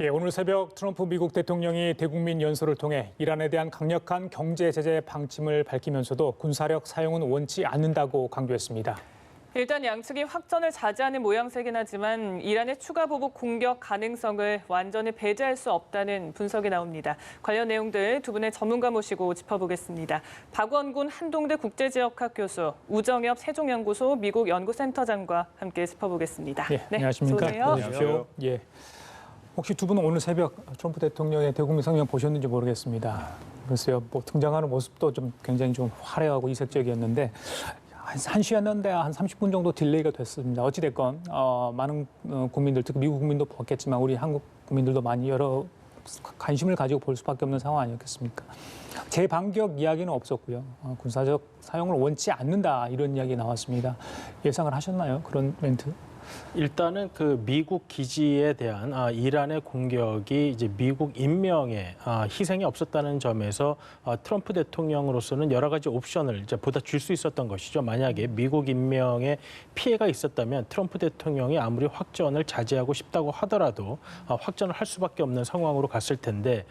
예, 오늘 새벽 트럼프 미국 대통령이 대국민 연설을 통해 이란에 대한 강력한 경제 제재 방침을 밝히면서도 군사력 사용은 원치 않는다고 강조했습니다. 일단 양측이 확전을 자제하는 모양새긴 하지만 이란의 추가 보복 공격 가능성을 완전히 배제할 수 없다는 분석이 나옵니다. 관련 내용들 두 분의 전문가 모시고 짚어보겠습니다. 박원군 한동대 국제지역학 교수, 우정엽 세종연구소 미국 연구센터장과 함께 짚어보겠습니다. 예, 안녕하십니까? 안녕하세요. 예. 혹시 두 분은 오늘 새벽 트럼프 대통령의 대국민 성명 보셨는지 모르겠습니다. 글쎄요, 뭐 등장하는 모습도 좀 굉장히 좀 화려하고 이색적이었는데 한 1시였는데 한 30분 정도 딜레이가 됐습니다. 어찌됐건 많은 국민들, 특히 미국 국민도 봤겠지만 우리 한국 국민들도 많이 여러 관심을 가지고 볼 수밖에 없는 상황 아니었겠습니까? 재반격 이야기는 없었고요. 군사적 사용을 원치 않는다 이런 이야기 나왔습니다. 예상을 하셨나요? 그런 멘트? 일단은 그 미국 기지에 대한 이란의 공격이 이제 미국 인명에 희생이 없었다는 점에서 트럼프 대통령으로서는 여러 가지 옵션을 이제 보다 줄 수 있었던 것이죠. 만약에 미국 인명에 피해가 있었다면 트럼프 대통령이 아무리 확전을 자제하고 싶다고 하더라도 확전을 할 수밖에 없는 상황으로 갔을 텐데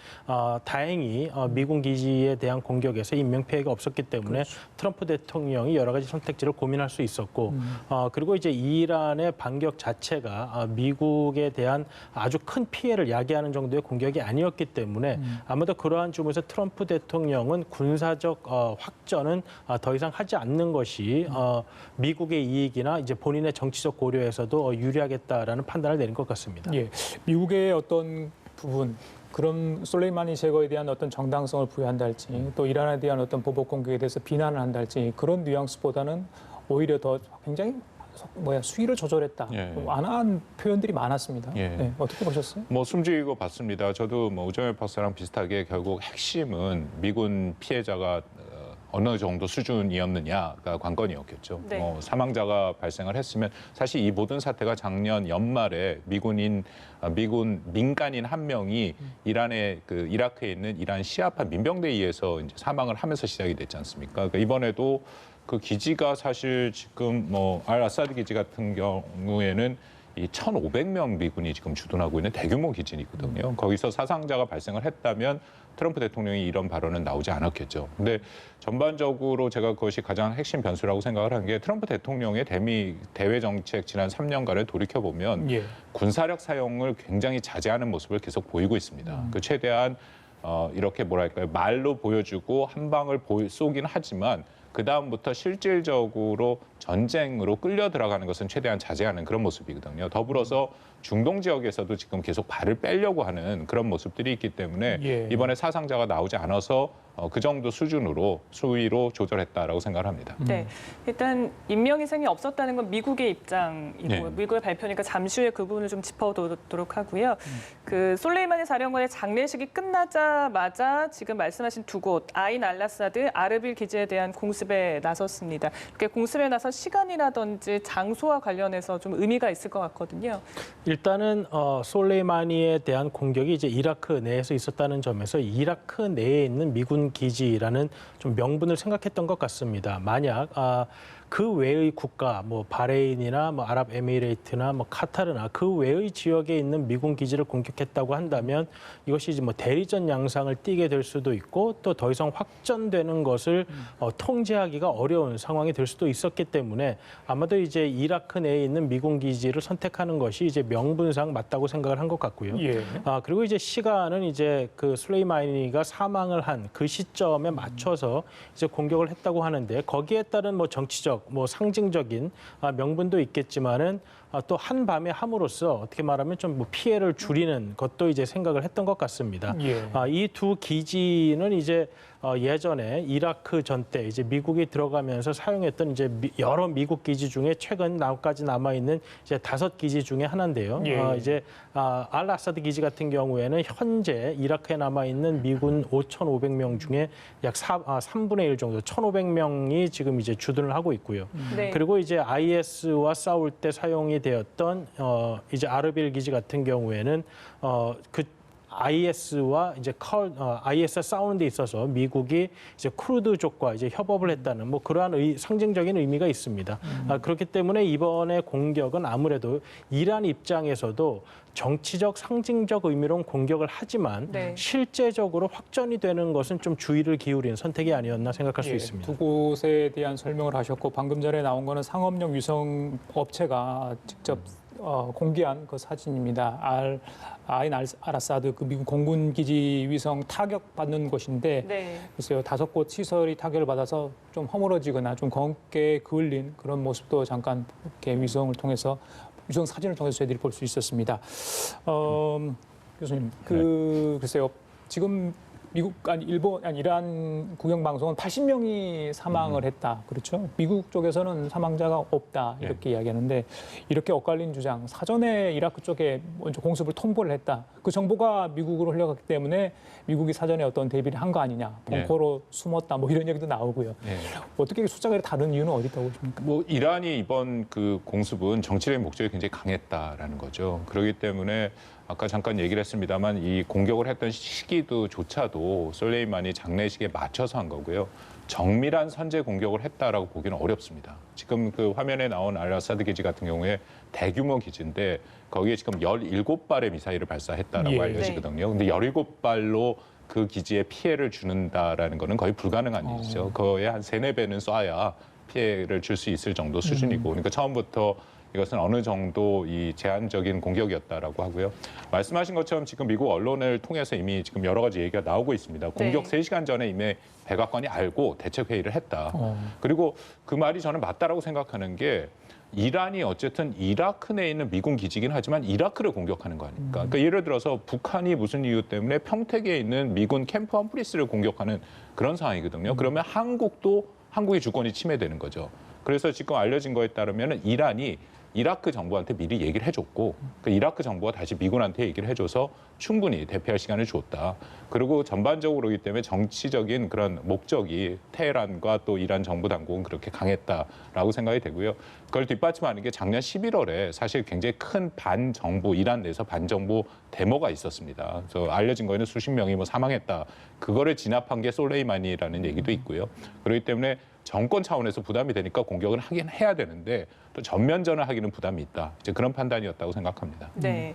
다행히 미군 기지에 대한 공격에서 인명 피해가 없었기 때문에 그렇죠. 트럼프 대통령이 여러 가지 선택지를 고민할 수 있었고 그리고 이제 이란의 반격 자체가 미국에 대한 아주 큰 피해를 야기하는 정도의 공격이 아니었기 때문에 아마도 그러한 점에서 트럼프 대통령은 군사적 확전은 더 이상 하지 않는 것이 미국의 이익이나 이제 본인의 정치적 고려에서도 유리하겠다라는 판단을 내린 것 같습니다. 예, 미국의 어떤 부분 그런 솔레이마니 제거에 대한 어떤 정당성을 부여한다 할지 또 이란에 대한 어떤 보복 공격에 대해서 비난을 한다 할지 그런 뉘앙스보다는 오히려 더 굉장히 수위를 조절했다. 예. 완화한 표현들이 많았습니다. 예. 네, 어떻게 보셨어요? 뭐 숨죽이고 봤습니다. 저도 뭐 우정엽 박사랑 비슷하게 결국 핵심은 미군 피해자가 어느 정도 수준이었느냐가 관건이었겠죠. 네. 사망자가 발생을 했으면 사실 이 모든 사태가 작년 연말에 미군 민간인 한 명이 이란의 그 이라크에 있는 이란 시아파 민병대에 의해서 이제 사망을 하면서 시작이 됐지 않습니까? 그러니까 이번에도 그 기지가 사실 지금 뭐 알 아사드 기지 같은 경우에는 이 1,500명 미군이 지금 주둔하고 있는 대규모 기지이거든요. 거기서 사상자가 발생을 했다면 트럼프 대통령이 이런 발언은 나오지 않았겠죠. 근데 전반적으로 제가 그것이 가장 핵심 변수라고 생각을 하는 게 트럼프 대통령의 대외 정책 지난 3년간을 돌이켜보면 예. 군사력 사용을 굉장히 자제하는 모습을 계속 보이고 있습니다. 그 최대한 이렇게 뭐랄까요, 말로 보여주고 한 방을 쏘긴 하지만 그 다음부터 실질적으로 전쟁으로 끌려 들어가는 것은 최대한 자제하는 그런 모습이거든요. 더불어서 중동 지역에서도 지금 계속 발을 빼려고 하는 그런 모습들이 있기 때문에 예. 이번에 사상자가 나오지 않아서 그 정도 수준으로 수위로 조절했다라고 생각을 합니다. 네, 일단 인명희생이 없었다는 건 미국의 입장이고 네. 미국의 발표니까 잠시 후에 그 부분을 좀 짚어보도록 하고요. 그 솔레이마니 사령관의 장례식이 끝나자마자 지금 말씀하신 두 곳 아인 알라사드, 아르빌 기지에 대한 공습에 나섰습니다. 이렇게 공습에 나선 시간이라든지 장소와 관련해서 좀 의미가 있을 것 같거든요. 일단은 솔레이마니에 대한 공격이 이제 이라크 내에서 있었다는 점에서 이라크 내에 있는 미군 기지라는 좀 명분을 생각했던 것 같습니다. 만약 그 외의 국가, 뭐 바레인이나 뭐 아랍에미레이트나 뭐 카타르나 그 외의 지역에 있는 미군 기지를 공격했다고 한다면 이것이 이제 뭐 대리전 양상을 띠게 될 수도 있고 또 더 이상 확전되는 것을 통제하기가 어려운 상황이 될 수도 있었기 때문에 아마도 이제 이라크 내에 있는 미군 기지를 선택하는 것이 이제 명분상 맞다고 생각을 한 것 같고요. 예. 그리고 이제 시간은 이제 그 솔레이마니가 사망을 한 그 시점에 맞춰서 이제 공격을 했다고 하는데 거기에 따른 뭐 정치적 뭐 상징적인 명분도 있겠지만은 또 한밤에 함으로써 어떻게 말하면 좀 뭐 피해를 줄이는 것도 이제 생각을 했던 것 같습니다. 예. 이 두 기지는 이제 예전에 이라크 전 때 이제 미국이 들어가면서 사용했던 이제 여러 미국 기지 중에 최근 나까지 남아 있는 이제 5기지 중에 하나인데요. 예. 이제 알 아사드 기지 같은 경우에는 현재 이라크에 남아 있는 미군 5,500명 중에 약 3분의 1 정도, 1,500명이 지금 이제 주둔을 하고 있고요. 네. 그리고 이제 IS와 싸울 때 사용이 되었던 이제 아르빌 기지 같은 경우에는 그 IS와 이제 IS 싸우는 데 있어서 미국이 이제 쿠르드족과 이제 협업을 했다는 뭐 그러한 상징적인 의미가 있습니다. 그렇기 때문에 이번에 공격은 아무래도 이란 입장에서도 정치적 상징적 의미로는 공격을 하지만 네. 실제적으로 확전이 되는 것은 좀 주의를 기울인 선택이 아니었나 생각할 수 예, 있습니다. 두 곳에 대한 설명을 하셨고 방금 전에 나온 거는 상업용 위성 업체가 직접 공개한 그 사진입니다. 아인 아라사드 그 미국 공군 기지 위성 타격 받는 곳인데 네. 글쎄요 5곳 시설이 타격을 받아서 좀 허물어지거나 좀 검게 그을린 그런 모습도 잠깐 이렇게 위성 사진을 통해서 저희들이 볼 수 있었습니다. 교수님, 글쎄요 지금 이란 국영방송은 80명이 사망을 했다. 그렇죠? 미국 쪽에서는 사망자가 없다. 이렇게 이야기하는데 이렇게 엇갈린 주장, 사전에 이라크 쪽에 먼저 공습을 통보를 했다. 그 정보가 미국으로 흘러갔기 때문에 미국이 사전에 어떤 대비를 한 거 아니냐. 벙커로 숨었다. 뭐 이런 얘기도 나오고요. 어떻게 숫자가 다른 이유는 어디 있다고 보십니까? 뭐 이란이 이번 그 공습은 정치적인 목적이 굉장히 강했다라는 거죠. 그렇기 때문에 아까 잠깐 얘기를 했습니다만 이 공격을 했던 시기조차도 솔레이마니 장례식에 맞춰서 한 거고요. 정밀한 선제 공격을 했다라고 보기는 어렵습니다. 지금 그 화면에 나온 알아사드 기지 같은 경우에 대규모 기지인데 거기에 지금 17발의 미사일을 발사했다라고 알려지거든요. 근데 17발로 그 기지에 피해를 주는다라는 거는 거의 불가능한 일이죠. 거의 한 3-4배는 쏴야 피해를 줄 수 있을 정도 수준이고. 그러니까 처음부터 이것은 어느 정도 이 제한적인 공격이었다라고 하고요. 말씀하신 것처럼 지금 미국 언론을 통해서 이미 지금 여러 가지 얘기가 나오고 있습니다. 공격 3시간 전에 이미 백악관이 알고 대책 회의를 했다. 그리고 그 말이 저는 맞다라고 생각하는 게 이란이 어쨌든 이라크 내에 있는 미군 기지긴 하지만 이라크를 공격하는 거 아닙니까? 그러니까 예를 들어서 북한이 무슨 이유 때문에 평택에 있는 미군 캠프 험프리스를 공격하는 그런 상황이거든요. 그러면 한국의 주권이 침해되는 거죠. 그래서 지금 알려진 거에 따르면 이란이 이라크 정부한테 미리 얘기를 해줬고 그 이라크 정부가 다시 미군한테 얘기를 해줘서 충분히 대피할 시간을 줬다. 그리고 전반적으로기 때문에 정치적인 그런 목적이 테헤란과 또 이란 정부 당국은 그렇게 강했다라고 생각이 되고요. 그걸 뒷받침하는 게 작년 11월에 사실 굉장히 큰 반정부, 이란 내에서 반정부 데모가 있었습니다. 그래서 알려진 거에는 수십 명이 뭐 사망했다. 그거를 진압한 게 솔레이마니라는 얘기도 있고요. 그렇기 때문에 정권 차원에서 부담이 되니까 공격을 하긴 해야 되는데 또 전면전을 하기는 부담이 있다. 이제 그런 판단이었다고 생각합니다. 네.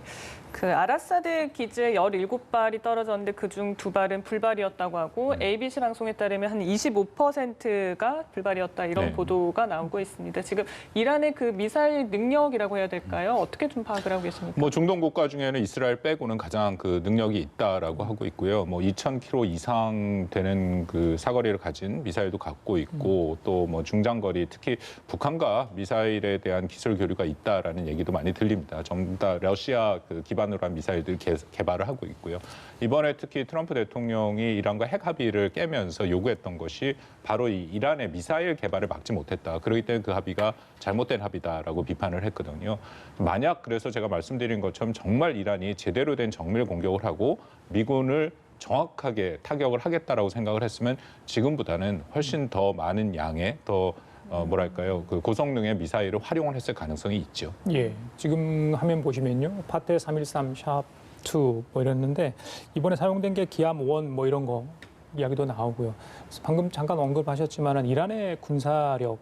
그 아라사드 기지에 17발이 떨어졌는데 그중 2발은 불발이었다고 하고 ABC 방송에 따르면 한 25%가 불발이었다 이런 보도가 나오고 있습니다. 지금 이란의 그 미사일 능력이라고 해야 될까요? 어떻게 좀 파악을 하고 계십니까? 뭐 중동 국가 중에는 이스라엘 빼고는 가장 그 능력이 있다라고 하고 있고요. 뭐 2,000km 이상 되는 그 사거리를 가진 미사일도 갖고 있고 또 뭐 중장거리 특히 북한과 미사일에 대한 기술 교류가 있다라는 얘기도 많이 들립니다. 전부 다 러시아 그 기반으로 한 미사일들 개발을 하고 있고요. 이번에 특히 트럼프 대통령이 이란과 핵 합의를 깨면서 요구했던 것이 바로 이 이란의 미사일 개발을 막지 못했다. 그렇기 때문에 그 합의가 잘못된 합의다라고 비판을 했거든요. 만약 그래서 제가 말씀드린 것처럼 정말 이란이 제대로 된 정밀 공격을 하고 미군을 정확하게 타격을 하겠다라고 생각을 했으면 지금보다는 훨씬 더 많은 양의 더 그 고성능의 미사일을 활용을 했을 가능성이 있죠. 예, 지금 화면 보시면요, 파테 313 샵2 뭐 이랬는데 이번에 사용된 게 기암 1 뭐 이런 거 이야기도 나오고요. 그래서 방금 잠깐 언급하셨지만은 이란의 군사력이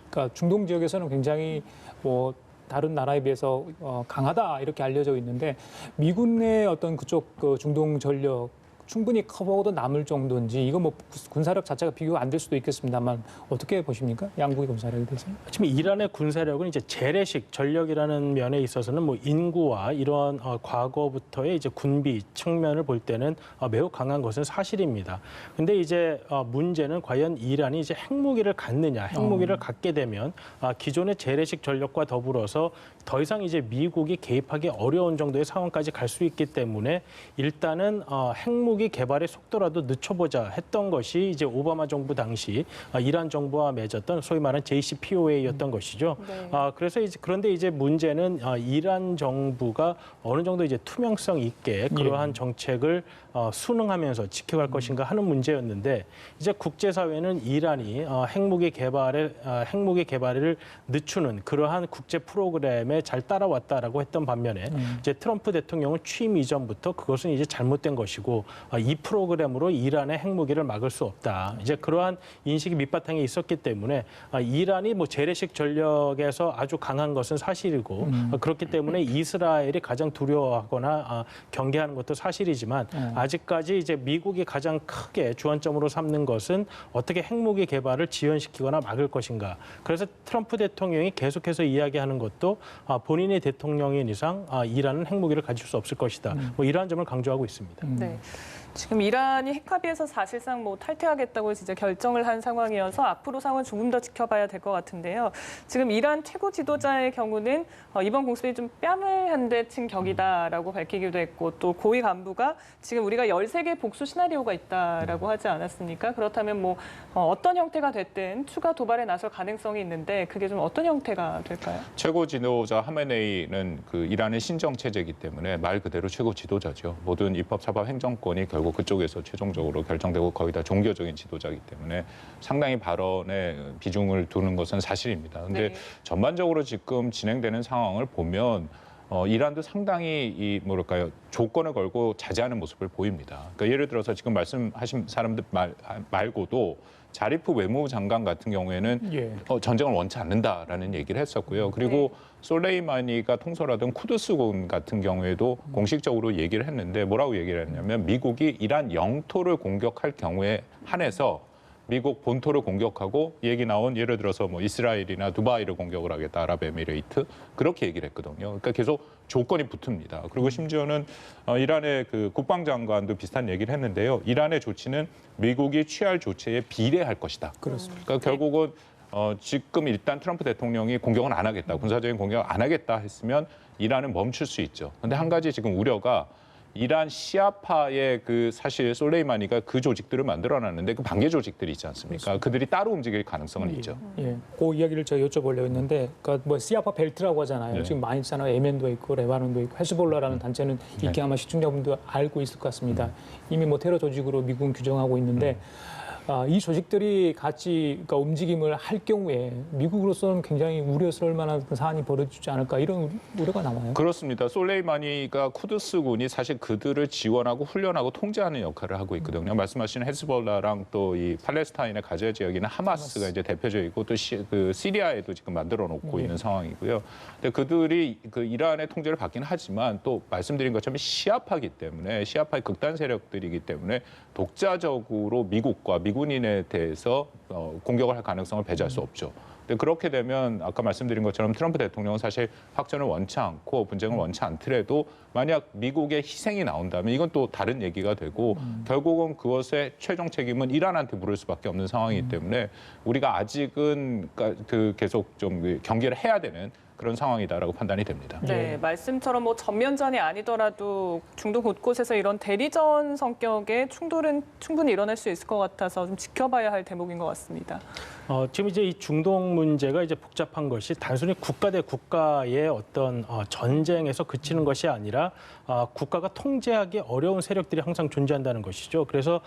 그러니까 중동 지역에서는 굉장히 뭐 다른 나라에 비해서 강하다 이렇게 알려져 있는데 미군의 어떤 그쪽 그 중동 전력 충분히 커버도 남을 정도인지 이거 뭐 군사력 자체가 비교가 안 될 수도 있겠습니다만 어떻게 보십니까? 양국의 군사력에 대해서? 지금 이란의 군사력은 이제 재래식 전력이라는 면에 있어서는 뭐 인구와 이런 과거부터의 이제 군비 측면을 볼 때는 매우 강한 것은 사실입니다. 근데 이제 문제는 과연 이란이 이제 핵무기를 갖느냐, 핵무기를 갖게 되면 기존의 재래식 전력과 더불어서 더 이상 이제 미국이 개입하기 어려운 정도의 상황까지 갈 수 있기 때문에 일단은 핵무기 핵무기 개발의 속도라도 늦춰보자 했던 것이 이제 오바마 정부 당시 이란 정부와 맺었던 소위 말하는 JCPOA였던 것이죠. 네. 그래서 그런데 이제 문제는 이란 정부가 어느 정도 이제 투명성 있게 그러한 정책을 순응하면서 지켜갈 것인가 하는 문제였는데 이제 국제사회는 이란이 핵무기 개발을 늦추는 그러한 국제 프로그램에 잘 따라왔다라고 했던 반면에 이제 트럼프 대통령은 취임 이전부터 그것은 이제 잘못된 것이고 이 프로그램으로 이란의 핵무기를 막을 수 없다. 이제 그러한 인식이 밑바탕에 있었기 때문에 이란이 뭐 재래식 전력에서 아주 강한 것은 사실이고 그렇기 때문에 이스라엘이 가장 두려워하거나 경계하는 것도 사실이지만 아직까지 이제 미국이 가장 크게 주안점으로 삼는 것은 어떻게 핵무기 개발을 지연시키거나 막을 것인가. 그래서 트럼프 대통령이 계속해서 이야기하는 것도 본인이 대통령인 이상 이란은 핵무기를 가질 수 없을 것이다. 뭐 이러한 점을 강조하고 있습니다. 네. 지금 이란이 핵합의에서 사실상 뭐 탈퇴하겠다고 진짜 결정을 한 상황이어서 앞으로 상황은 조금 더 지켜봐야 될 것 같은데요. 지금 이란 최고 지도자의 경우는 이번 공습이 좀 뺨을 한 대 친 격이다라고 밝히기도 했고 또 고위 간부가 지금 우리가 13개 복수 시나리오가 있다라고 하지 않았습니까? 그렇다면 뭐 어떤 형태가 됐든 추가 도발에 나설 가능성이 있는데 그게 좀 어떤 형태가 될까요? 최고 지도자 하메네이는 그 이란의 신정 체제이기 때문에 말 그대로 최고 지도자죠. 모든 입법, 사법, 행정권이 결국 그쪽에서 최종적으로 결정되고 거의 다 종교적인 지도자이기 때문에 상당히 발언에 비중을 두는 것은 사실입니다. 그런데 네. 전반적으로 지금 진행되는 상황을 보면 이란도 상당히 뭐랄까요 조건을 걸고 자제하는 모습을 보입니다. 그러니까 예를 들어서 지금 말씀하신 사람들 말고도 자리프 외무부 장관 같은 경우에는 전쟁을 원치 않는다라는 얘기를 했었고요. 그리고 솔레이마니가 통솔하던 쿠드스군 같은 경우에도 공식적으로 얘기를 했는데 뭐라고 얘기를 했냐면 미국이 이란 영토를 공격할 경우에 한해서 미국 본토를 공격하고 얘기 나온 예를 들어서 뭐 이스라엘이나 두바이를 공격을 하겠다, 아랍에미레이트 그렇게 얘기를 했거든요. 그러니까 계속 조건이 붙습니다. 그리고 심지어는 이란의 그 국방장관도 비슷한 얘기를 했는데요. 이란의 조치는 미국이 취할 조치에 비례할 것이다. 그렇습니다. 그러니까 결국은 지금 일단 트럼프 대통령이 공격은 안 하겠다, 군사적인 공격을 안 하겠다 했으면 이란은 멈출 수 있죠. 그런데 한 가지 지금 우려가 이란 시아파의 그 사실 솔레이마니가 그 조직들을 만들어놨는데 그 반개 조직들이 있지 않습니까? 그렇습니다. 그들이 따로 움직일 가능성은 있죠. 그 이야기를 제가 여쭤보려고 했는데, 그러니까 뭐 시아파 벨트라고 하잖아요. 네. 지금 많이 있잖아요. 예멘도 있고 레바논도 있고 헤즈볼라라는 단체는 이렇게 아마 시청자분도 알고 있을 것 같습니다. 이미 뭐 테러 조직으로 미국은 규정하고 있는데. 이 조직들이 같이 그러니까 움직임을 할 경우에 미국으로서는 굉장히 우려스러울 만한 사안이 벌어지지 않을까 이런 우려가 나와요. 그렇습니다. 솔레이마니가 쿠드스군이 사실 그들을 지원하고 훈련하고 통제하는 역할을 하고 있거든요. 말씀하신 헤즈볼라랑 또 이 팔레스타인의 가자 지역에는 하마스가 이제 대표적이고 또 그 시리아에도 지금 만들어 놓고 있는 상황이고요. 근데 그들이 그 이란의 통제를 받긴 하지만 또 말씀드린 것처럼 시아파이기 때문에 시아파의 극단 세력들이기 때문에 독자적으로 미국과 미군인에 대해서 공격을 할 가능성을 배제할 수 없죠. 근데 그렇게 되면 아까 말씀드린 것처럼 트럼프 대통령은 사실 확전을 원치 않고 분쟁을 원치 않더라도 만약 미국의 희생이 나온다면 이건 또 다른 얘기가 되고 결국은 그것의 최종 책임은 이란한테 물을 수밖에 없는 상황이기 때문에 우리가 아직은 그 계속 좀 경계를 해야 되는 그런 상황이다라고 판단이 됩니다. 네, 말씀처럼 뭐 전면전이 아니더라도 중동 곳곳에서 이런 대리전 성격의 충돌은 충분히 일어날 수 있을 것 같아서 좀 지켜봐야 할 대목인 것 같습니다. 지금 이제 이 중동 문제가 이제 복잡한 것이 단순히 국가 대 국가의 어떤 전쟁에서 그치는 것이 아니라 국가가 통제하기 어려운 세력들이 항상 존재한다는 것이죠. 그래서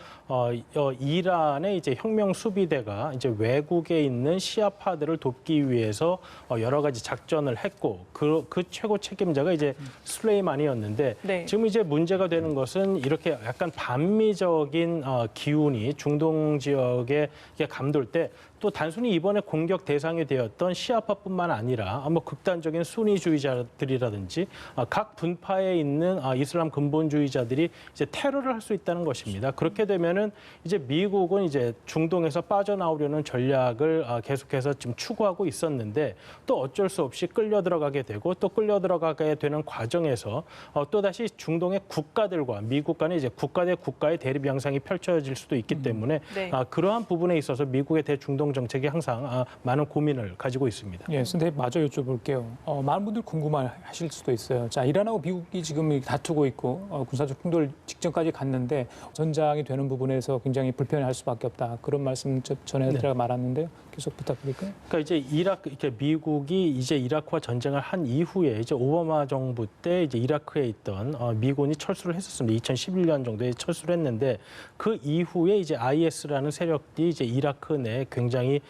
이란의 이제 혁명 수비대가 이제 외국에 있는 시아파들을 돕기 위해서 여러 가지 작전을 했고 그 최고 책임자가 이제 술레이마니였는데 네. 지금 이제 문제가 되는 것은 이렇게 약간 반미적인 기운이 중동 지역에 감돌 때 또 단순히 이번에 공격 대상이 되었던 시아파뿐만 아니라 뭐 극단적인 수니주의자들이라든지 각 분파에 있는 이슬람 근본주의자들이 이제 테러를 할 수 있다는 것입니다. 그렇게 되면은 이제 미국은 이제 중동에서 빠져나오려는 전략을 계속해서 지금 추구하고 있었는데 또 어쩔 수 없이 끌려 들어가게 되고 또 끌려 들어가게 되는 과정에서 또 다시 중동의 국가들과 미국 간의 이제 국가 대 국가의 대립 양상이 펼쳐질 수도 있기 때문에 네. 그러한 부분에 있어서 미국의 대중동 중동 정책이 항상 많은 고민을 가지고 있습니다. 예, 근데 마저 여쭤볼게요. 많은 분들 궁금하실 수도 있어요. 자, 이란하고 미국이 지금 다투고 있고 군사적 충돌 직전까지 갔는데 전장이 되는 부분에서 굉장히 불편해할 수밖에 없다. 그런 말씀 전에 말았는데요. 계속 부탁드릴까요? 그러니까 이제 이렇게 미국이 이제 이라크와 전쟁을 한 이후에 이제 오바마 정부 때 이제 이라크에 있던 미군이 철수를 했었습니다. 2011년 정도에 철수를 했는데 그 이후에 이제 IS라는 세력이 이제 이라크 내에 굉장히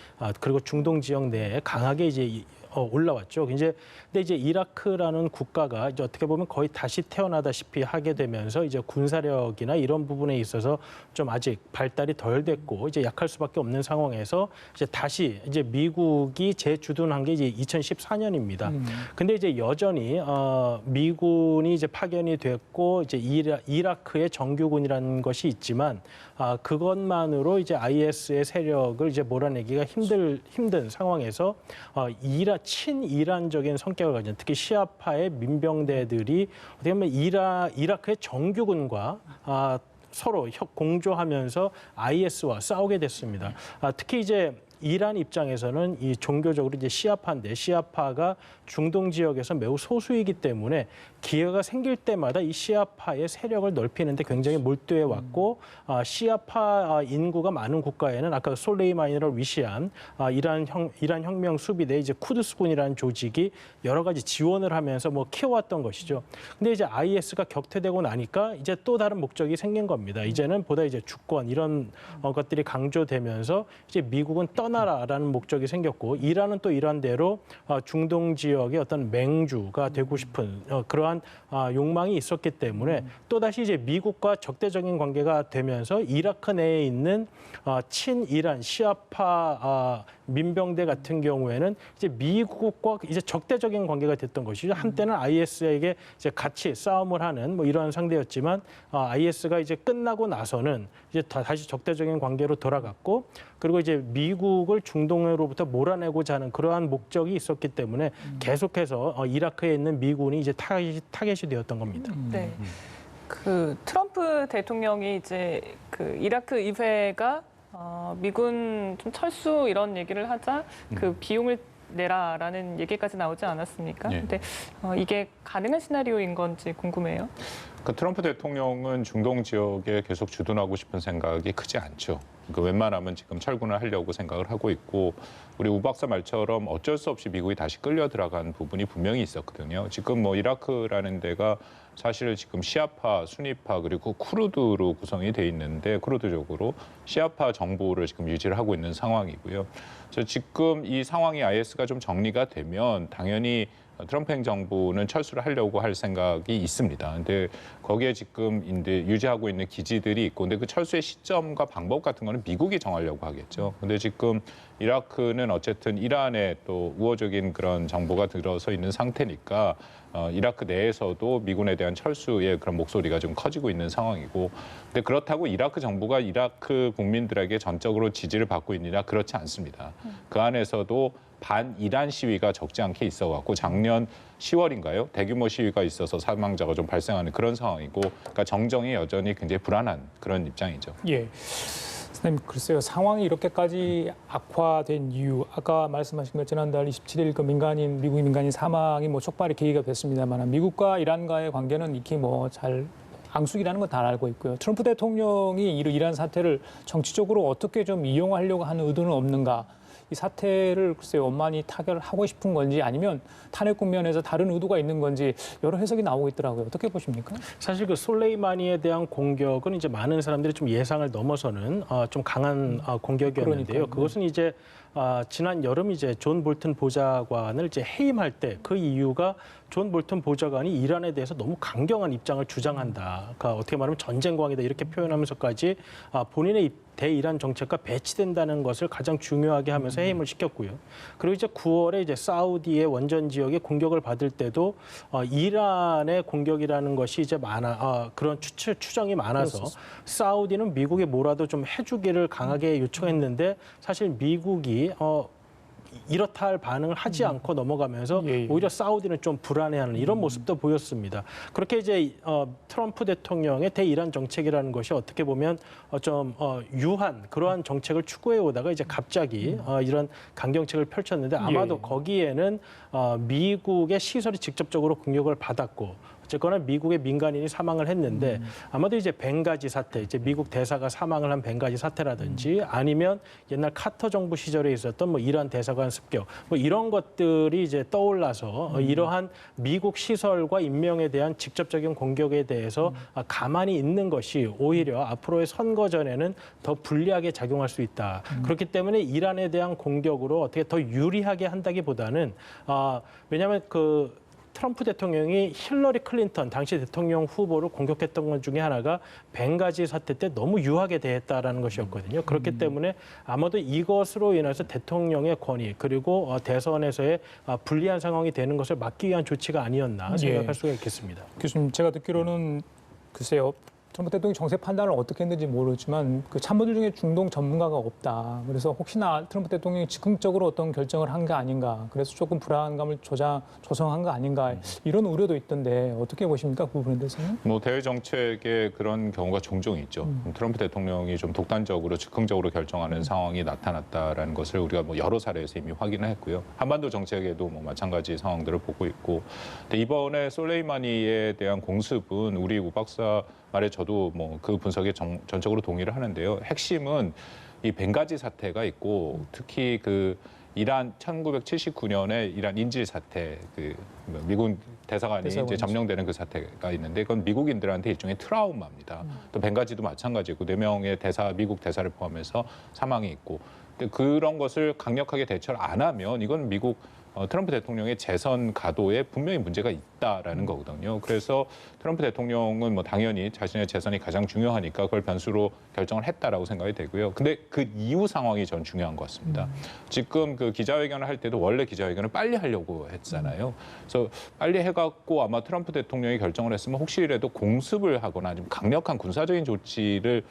그리고 중동 지역 내에 강하게 이제 올라왔죠. 근데 이제 이라크라는 국가가 이제 어떻게 보면 거의 다시 태어나다시피 하게 되면서 이제 군사력이나 이런 부분에 있어서 좀 아직 발달이 덜 됐고 이제 약할 수밖에 없는 상황에서 이제 다시 이제 미국이 재주둔한 게 이제 2014년입니다. 근데 이제 여전히 미군이 이제 파견이 됐고 이제 이라크의 정규군이라는 것이 있지만 그것만으로 이제 IS의 세력을 이제 몰아내기가 힘든 상황에서 친이란적인 성격을 가진 특히 시아파의 민병대들이 어떻게 보면 이라크의 정규군과 서로 공조하면서 IS와 싸우게 됐습니다. 특히 이제 이란 입장에서는 이 종교적으로 이제 시아파인데 시아파가 중동 지역에서 매우 소수이기 때문에 기회가 생길 때마다 이 시아파의 세력을 넓히는데 굉장히 몰두해 왔고 시아파 인구가 많은 국가에는 아까 솔레이마니를 위시한 이란 혁명 수비대 이제 쿠드스군이라는 조직이 여러 가지 지원을 하면서 뭐 키워왔던 것이죠. 근데 이제 IS가 격퇴되고 나니까 이제 또 다른 목적이 생긴 겁니다. 이제는 보다 이제 주권 이런 것들이 강조되면서 이제 미국은 떠나라라는 목적이 생겼고 이란은 또 이란대로 중동 지역의 어떤 맹주가 되고 싶은 그러한 욕망이 있었기 때문에 또다시 이제 미국과 적대적인 관계가 되면서 이라크 내에 있는 친이란 시아파 민병대 같은 경우에는 이제 미국과 이제 적대적인 관계가 됐던 것이죠. 한때는 IS에게 이제 같이 싸움을 하는 뭐 이러한 상대였지만 IS가 이제 끝나고 나서는 이제 다시 적대적인 관계로 돌아갔고 그리고 이제 미국을 중동으로부터 몰아내고자 하는 그러한 목적이 있었기 때문에 계속해서 이라크에 있는 미군이 이제 타겟이 되었던 겁니다. 네. 그 트럼프 대통령이 이제 그 이라크 의회가 미군 좀 철수 이런 얘기를 하자 그 비용을 내라라는 얘기까지 나오지 않았습니까? 예. 근데 이게 가능한 시나리오인 건지 궁금해요. 그 트럼프 대통령은 중동 지역에 계속 주둔하고 싶은 생각이 크지 않죠. 그 웬만하면 지금 철군을 하려고 생각을 하고 있고 우리 우 박사 말처럼 어쩔 수 없이 미국이 다시 끌려 들어간 부분이 분명히 있었거든요. 지금 뭐 이라크라는 데가 사실 지금 시아파, 수니파 그리고 쿠르드로 구성이 돼 있는데 쿠르드적으로 시아파 정부를 지금 유지를 하고 있는 상황이고요. 그래서 지금 이 상황이 IS가 좀 정리가 되면 당연히 트럼프 행정부는 철수를 하려고 할 생각이 있습니다. 근데 거기에 지금 이제 유지하고 있는 기지들이 있고, 근데 그 철수의 시점과 방법 같은 거는 미국이 정하려고 하겠죠. 근데 지금 이라크는 어쨌든 이란의 또 우호적인 그런 정보가 들어서 있는 상태니까 이라크 내에서도 미군에 대한 철수의 그런 목소리가 좀 커지고 있는 상황이고, 근데 그렇다고 이라크 정부가 이라크 국민들에게 전적으로 지지를 받고 있느냐 그렇지 않습니다. 그 안에서도 반이란 시위가 적지 않게 있어갖고 작년 10월인가요? 대규모 시위가 있어서 사망자가 좀 발생하는 그런 상황이고, 그러니까 정정이 여전히 굉장히 불안한 그런 입장이죠. 예. 선생님, 글쎄요. 상황이 이렇게까지 악화된 이유, 아까 말씀하신 것 지난달 27일 그 미국 민간인 사망이 뭐 촉발의 계기가 됐습니다만 미국과 이란과의 관계는 익히 뭐 잘 앙숙이라는 건 다 알고 있고요. 트럼프 대통령이 이란 사태를 정치적으로 어떻게 좀 이용하려고 하는 의도는 없는가? 이 사태를 글쎄요, 원만히 타결을 하고 싶은 건지 아니면 탄핵 국면에서 다른 의도가 있는 건지 여러 해석이 나오고 있더라고요. 어떻게 보십니까? 사실 그 솔레이마니에 대한 공격은 이제 많은 사람들이 좀 예상을 넘어서는 좀 강한 공격이었는데요. 그러니까요. 그것은 이제 지난 여름 이제 존 볼튼 보좌관을 이제 해임할 때 그 이유가 존 볼튼 보좌관이 이란에 대해서 너무 강경한 입장을 주장한다. 그러니까 어떻게 말하면 전쟁광이다 이렇게 표현하면서까지 본인의 대이란 정책과 배치된다는 것을 가장 중요하게 하면서 해임을 시켰고요. 그리고 이제 9월에 이제 사우디의 원전 지역에 공격을 받을 때도 이란의 공격이라는 것이 이제 그런 추정이 많아서 그렇습니다. 사우디는 미국이 뭐라도 좀 해주기를 강하게 요청했는데 사실 미국이 이렇다 할 반응을 하지 않고 넘어가면서 예, 예. 오히려 사우디는 좀 불안해하는 이런 모습도 보였습니다. 그렇게 이제 트럼프 대통령의 대이란 정책이라는 것이 어떻게 보면 좀 유한 그러한 정책을 추구해 오다가 이제 갑자기 이런 강경책을 펼쳤는데 아마도 예. 거기에는 미국의 시설이 직접적으로 공격을 받았고 어쨌거나 미국의 민간인이 사망을 했는데 아마도 이제 벵가지 사태, 이제 미국 대사가 사망을 한 벵가지 사태라든지 아니면 옛날 카터 정부 시절에 있었던 뭐 이란 대사관 습격, 뭐 이런 것들이 이제 떠올라서 이러한 미국 시설과 인명에 대한 직접적인 공격에 대해서 가만히 있는 것이 오히려 앞으로의 선거 전에는 더 불리하게 작용할 수 있다. 그렇기 때문에 이란에 대한 공격으로 어떻게 더 유리하게 한다기보다는 왜냐하면 트럼프 대통령이 힐러리 클린턴 당시 대통령 후보를 공격했던 것 중에 하나가 벵가지 사태 때 너무 유하게 대했다라는 것이었거든요. 그렇기 때문에 아마도 이것으로 인해서 대통령의 권위 그리고 대선에서의 불리한 상황이 되는 것을 막기 위한 조치가 아니었나 생각할 예. 수가 있겠습니다. 교수님, 제가 듣기로는 글쎄요. 트럼프 대통령이 정세 판단을 어떻게 했는지 모르지만 그 참모들 중에 중동 전문가가 없다. 그래서 혹시나 트럼프 대통령이 즉흥적으로 어떤 결정을 한 게 아닌가. 그래서 조금 불안감을 조성한 거 아닌가. 이런 우려도 있던데 어떻게 보십니까? 그 부분에 대해서는? 뭐 대외 정책에 그런 경우가 종종 있죠. 트럼프 대통령이 좀 독단적으로 즉흥적으로 결정하는 상황이 나타났다라는 것을 우리가 뭐 여러 사례에서 이미 확인을 했고요. 한반도 정책에도 뭐 마찬가지 상황들을 보고 있고. 근데 이번에 솔레이마니에 대한 공습은 우리 우 박사 말에 저도 뭐 그 분석에 전적으로 동의를 하는데요. 핵심은 이 벵가지 사태가 있고 특히 그 이란 1979년에 이란 인질 사태 그 미군 대사관이 이제 점령되는 그 사태가 있는데 그건 미국인들한테 일종의 트라우마입니다. 또 벵가지도 마찬가지고 4명의 미국 대사를 포함해서 사망이 있고 근데 그런 것을 강력하게 대처를 안 하면 이건 미국 트럼프 대통령의 재선 가도에 분명히 문제가 있다라는 거거든요. 그래서 트럼프 대통령은 뭐 당연히 자신의 재선이 가장 중요하니까 그걸 변수로 결정을 했다라고 생각이 되고요. 근데 그 이후 상황이 전 중요한 것 같습니다. 지금 그 기자회견을 할 때도 원래 기자회견을 빨리 하려고 했잖아요. 그래서 빨리 해갖고 아마 트럼프 대통령이 결정을 했으면 혹시라도 공습을 하거나 좀 강력한 군사적인 조치를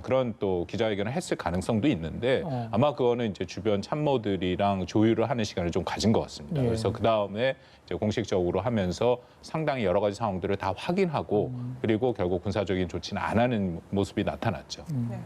그런 또 기자회견을 했을 가능성도 있는데 아마 그거는 이제 주변 참모들이랑 조율을 하는 시간을 좀 가진 것 같습니다. 예. 그래서 그 다음에 이제 공식적으로 하면서 상당히 여러 가지 상황들을 다 확인하고 그리고 결국 군사적인 조치는 안 하는 모습이 나타났죠. 네.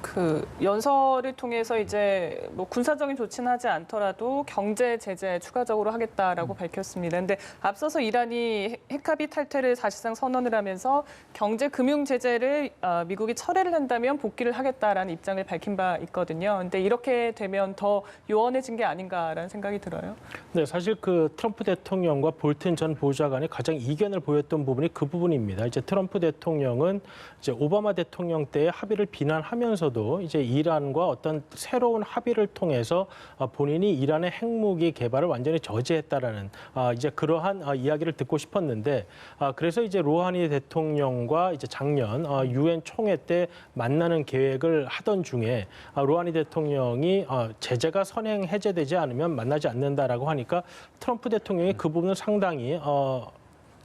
그 연설을 통해서 이제 뭐 군사적인 조치는 하지 않더라도 경제 제재 추가적으로 하겠다라고 밝혔습니다. 근데 앞서서 이란이 핵합의 탈퇴를 사실상 선언을 하면서 경제 금융 제재를 미국이 철회를 한다면 복귀를 하겠다라는 입장을 밝힌 바 있거든요. 근데 이렇게 되면 더 요원해진 게 아닌가라는 생각이 들어요. 네, 사실 그 트럼프 대통령과 볼튼 전 보좌관이 가장 이견을 보였던 부분이 그 부분입니다. 이제 트럼프 대통령은 이제 오바마 대통령 때의 합의를 비난하면서도 이제 이란과 어떤 새로운 합의를 통해서 본인이 이란의 핵무기 개발을 완전히 저지했다라는 이제 그러한 이야기를 듣고 싶었는데 그래서 이제 로하니 대통령과 이제 작년 유엔 총회 때 만나는 계획을 하던 중에 로하니 대통령이 제재가 선행 해제되지 않으면 만나지 않는다라고 하니까 트럼프 대통령이 그 부분을 상당히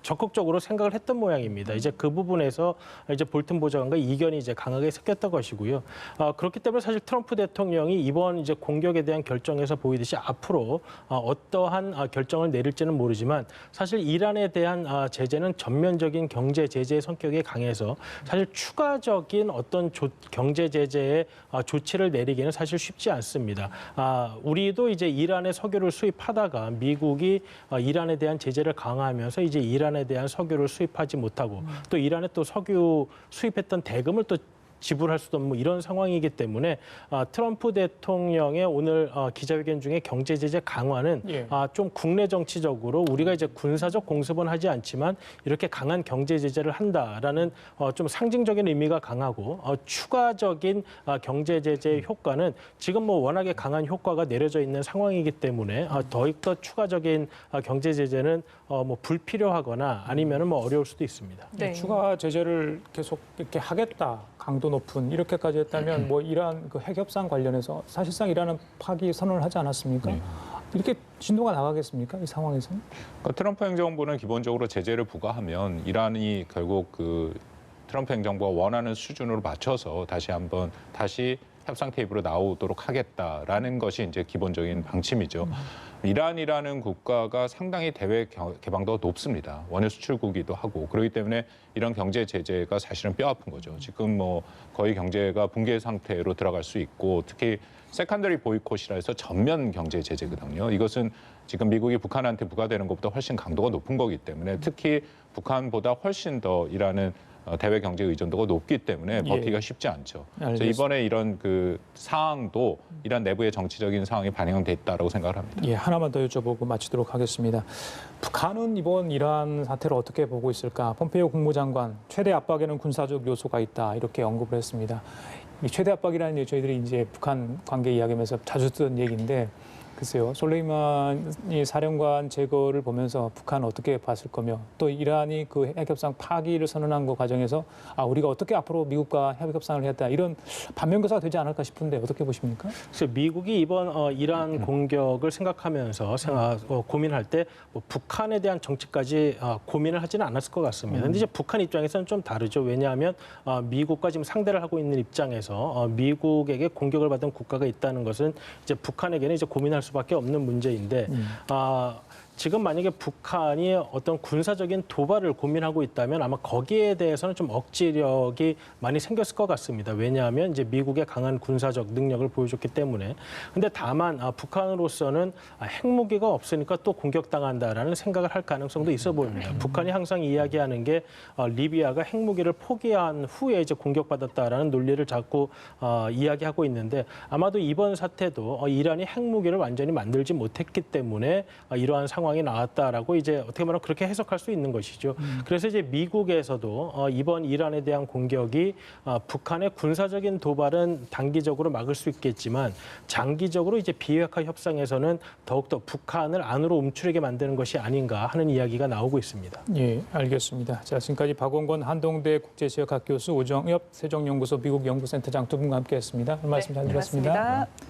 적극적으로 생각을 했던 모양입니다. 이제 그 부분에서 이제 볼튼 보좌관과 이견이 이제 강하게 섞였던 것이고요. 그렇기 때문에 사실 트럼프 대통령이 이번 이제 공격에 대한 결정에서 보이듯이 앞으로 어떠한 결정을 내릴지는 모르지만 사실 이란에 대한 제재는 전면적인 경제 제재의 성격이 강해서 사실 추가적인 어떤 경제 제재의 조치를 내리기는 사실 쉽지 않습니다. 우리도 이제 이란의 석유를 수입하다가 미국이 이란에 대한 제재를 강화하면서 이제 이란에 대한 석유를 수입하지 못하고 또 이란에 또 석유 수입했던 대금을 또 지불할 수도 없는 뭐 이런 상황이기 때문에 트럼프 대통령의 오늘 기자회견 중에 경제 제재 강화는 좀 국내 정치적으로 우리가 이제 군사적 공습은 하지 않지만 이렇게 강한 경제 제재를 한다라는 좀 상징적인 의미가 강하고 추가적인 경제 제재의 효과는 지금 뭐 워낙에 강한 효과가 내려져 있는 상황이기 때문에 더욱더 추가적인 경제 제재는 뭐 불필요하거나 아니면은 뭐 어려울 수도 있습니다. 네. 추가 제재를 계속 이렇게 하겠다. 강도 높은 이렇게까지 했다면 뭐 이란 그 핵 협상 관련해서 사실상 이란은 파기 선언을 하지 않았습니까? 이렇게 진도가 나가겠습니까? 이 상황에서는? 그러니까 트럼프 행정부는 기본적으로 제재를 부과하면 이란이 결국 그 트럼프 행정부가 원하는 수준으로 맞춰서 다시 협상 테이블로 나오도록 하겠다라는 것이 이제 기본적인 방침이죠. 이란이라는 국가가 상당히 대외 개방도가 높습니다. 원유 수출국이기도 하고 그렇기 때문에 이런 경제 제재가 사실은 뼈아픈 거죠. 지금 뭐 거의 경제가 붕괴 상태로 들어갈 수 있고 특히 세컨더리 보이콧이라 해서 전면 경제 제재거든요. 이것은 지금 미국이 북한한테 부과되는 것보다 훨씬 강도가 높은 거기 때문에 특히 북한보다 훨씬 더 이란은 대외 경제 의존도가 높기 때문에 버티기가 쉽지 않죠. 그래서 이번에 이런 그 상황도 이란 내부의 정치적인 상황이 반영돼 있다라고 생각을 합니다. 예, 하나만 더 여쭤보고 마치도록 하겠습니다. 북한은 이번 이란 사태를 어떻게 보고 있을까? 폼페이오 국무장관 최대 압박에는 군사적 요소가 있다 이렇게 언급을 했습니다. 이 최대 압박이라는 게 저희들이 이제 북한 관계 이야기하면서 자주 듣던 얘기인데 글쎄요, 솔레이마니 사령관 제거를 보면서 북한은 어떻게 봤을 거며 또 이란이 그 핵협상 파기를 선언한 그 과정에서 우리가 어떻게 앞으로 미국과 핵협상을 했다 이런 반면교사가 되지 않을까 싶은데 어떻게 보십니까? 그래서 미국이 이번 이란 공격을 생각하면서 고민할 때 뭐 북한에 대한 정책까지 고민을 하지는 않았을 것 같습니다. 근데 이제 북한 입장에서는 좀 다르죠. 왜냐하면 미국과 지금 상대를 하고 있는 입장에서 미국에게 공격을 받은 국가가 있다는 것은 이제 북한에게는 이제 고민할 수밖에 없는 문제인데 지금 만약에 북한이 어떤 군사적인 도발을 고민하고 있다면 아마 거기에 대해서는 좀 억지력이 많이 생겼을 것 같습니다. 왜냐하면 이제 미국의 강한 군사적 능력을 보여줬기 때문에. 근데 다만 북한으로서는 핵무기가 없으니까 또 공격당한다라는 생각을 할 가능성도 있어 보입니다. 북한이 항상 이야기하는 게 리비아가 핵무기를 포기한 후에 이제 공격받았다라는 논리를 자꾸 이야기하고 있는데 아마도 이번 사태도 이란이 핵무기를 완전히 만들지 못했기 때문에 이러한 상황이 나왔다라고 이제 어떻게 말하면 그렇게 해석할 수 있는 것이죠. 그래서 이제 미국에서도 이번 이란에 대한 공격이 북한의 군사적인 도발은 단기적으로 막을 수 있겠지만 장기적으로 이제 비핵화 협상에서는 더욱더 북한을 안으로 움츠리게 만드는 것이 아닌가 하는 이야기가 나오고 있습니다. 예, 알겠습니다. 자, 지금까지 박원권 한동대 국제지역학 교수, 오정엽 세종연구소 미국 연구센터장 두 분과 함께했습니다. 말씀 잘 들었습니다. 고맙습니다.